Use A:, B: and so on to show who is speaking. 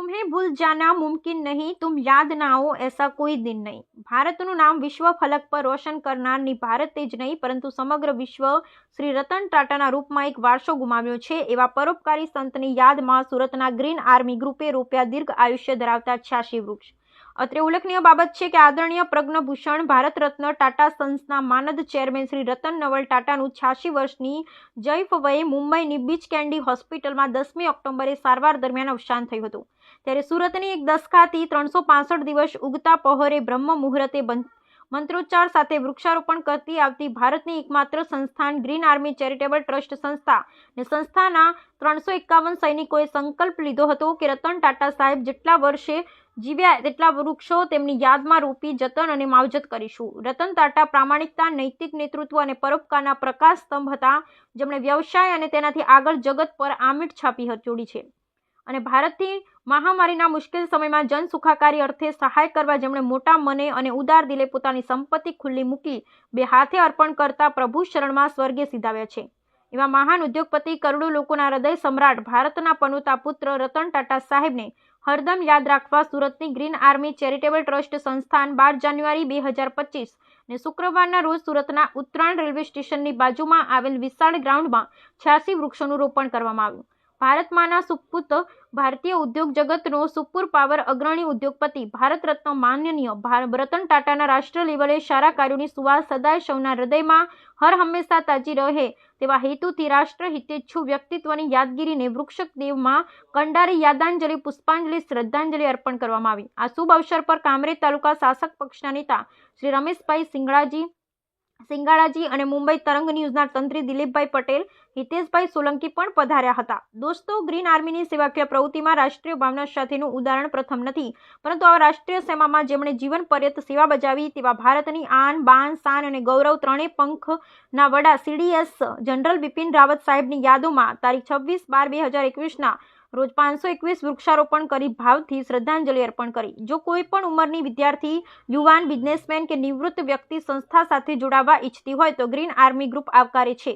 A: तुम्हें भूल जाना मुमकिन नहीं, तुम याद ना आओ ऐसा कोई दिन नहीं। ભારતનું નામ વિશ્વ ફલક પર રોશન કરનારની ભારતે જ નહીં પરંતુ સમગ્ર વિશ્વ શ્રી રતન ટાટાના રૂપમાં એક વારસો ગુમાવ્યો છે એવા પરોપકારી સંતની યાદમાં સુરતના ગ્રીન આર્મી ગ્રુપે રોપ્યા દીર્ઘ આયુષ્ય ધરાવતા 86 વૃક્ષ। અત્રે ઉલ્લેખનીય બાબત છે કે આદરણીય પ્રજ્ઞભૂષણ ભારત રત્ન ટાટા સન્સના માનદ ચેરમેન શ્રી રતન નવલ ટાટાનું 86 વર્ષની જૈફ વયે મુંબઈની બીચ કેન્ડી હોસ્પિટલમાં 10મી ઓક્ટોબરે સારવાર દરમિયાન અવસાન થયું હતું। ત્યારે સુરતની એક દસકાથી 365 દિવસ ઉગતા પહોરે બ્રહ્મ મુહૂર્તે મંત્રોચ્ચાર સાથે વૃક્ષારોપણ કરતી આવતી ભારતની એકમાત્ર સંસ્થાન ગ્રીન આર્મી ચેરિટેબલ ટ્રસ્ટ સંસ્થા ને સંસ્થાના 351 સૈનિકોએ સંકલ્પ લીધો હતો કે રતન ટાટા સાહેબ જેટલા વર્ષે જીવ્યા તેટલા વૃક્ષો તેમની યાદમાં રોપી જતન અને માવજત કરીશું। રતન ટાટા પ્રામાણિકતા, નૈતિક નેતૃત્વ અને પરોપકારના પ્રકાશ સ્તંભ હતા, જેમણે વ્યવસાય અને તેનાથી આગળ જગત પર આમીટ છાપી જોડી છે અને ભારતથી મહામારીના મુશ્કેલ સમયમાં જન સુખાકારી અર્થે સહાય કરવા જેમણે મોટા મને અને ઉદાર દિલે પોતાની સંપત્તિ ખુલ્લી મૂકી બે હાથે અર્પણ કરતા પ્રભુ શરણમાં સ્વર્ગે સીધાવ્યા છે એવા મહાન ઉદ્યોગપતિ, કરોડો લોકોના હૃદય સમ્રાટ, ભારતના પનોતા પુત્ર રતન ટાટા સાહેબને હરદમ યાદ રાખવા સુરતની ગ્રીન આર્મી ચેરિટેબલ ટ્રસ્ટ સંસ્થાન 12 જાન્યુઆરી 2025 ને શુક્રવારના રોજ સુરતના ઉત્તરાયણ રેલવે સ્ટેશનની બાજુમાં આવેલ વિશાળ ગ્રાઉન્ડમાં 86 વૃક્ષોનું રોપણ કરવામાં આવ્યું। ભારતમાંના સુપુત ભારતીય ઉદ્યોગ જગતનો સુપુર પાવર અગ્રણી ઉદ્યોગપતિ, ભારત રત્ન માનનીય રતન ટાટાના રાષ્ટ્ર લેવલે સારા કાર્યોની સુવાસ સદાય સૌના હૃદયમાં હર હંમેશા તાજી રહે તેવા હેતુથી રાષ્ટ્ર હિતેચ્છુ વ્યક્તિત્વની યાદગીરીને વૃક્ષદેવમાં કંડારી યાદાંજલિ, પુષ્પાંજલિ, શ્રદ્ધાંજલિ અર્પણ કરવામાં આવી। આ શુભ અવસર પર કામરેજ તાલુકા શાસક પક્ષના નેતા શ્રી રમેશભાઈ સિંગાળાજી અને મુંબઈ તરંગ ન્યૂઝના તંત્રી દિલીપભાઈ પટેલ, હિતેશભાઈ સોલંકી પણ પધાર્યા હતા। દોસ્તો, ગ્રીન આર્મીની સેવાકીય પ્રવૃત્તિમાં રાષ્ટ્રીય ભાવના સાથેનું ઉદાહરણ પ્રથમ નથી, પરંતુ આ રાષ્ટ્રીય સેવામાં જેમણે જીવન પર્યંત સેવા બજાવી તેવા ભારતની આન, બાન, શાન અને ગૌરવ ત્રણેય પંખના વડા CDS જનરલ બિપિન રાવત સાહેબની યાદોમાં તારીખ 26/12/2021ના રોજ 521 વૃક્ષારોપણ કરી ભાવથી શ્રદ્ધાંજલિ અર્પણ કરી। જો કોઈ પણ ઉંમરની વિદ્યાર્થી, યુવાન, બિઝનેસમેન કે નિવૃત્ત વ્યક્તિ સંસ્થા સાથે જોડાવા ઈચ્છતી હોય તો ગ્રીન આર્મી ગ્રુપ આવકારે છે।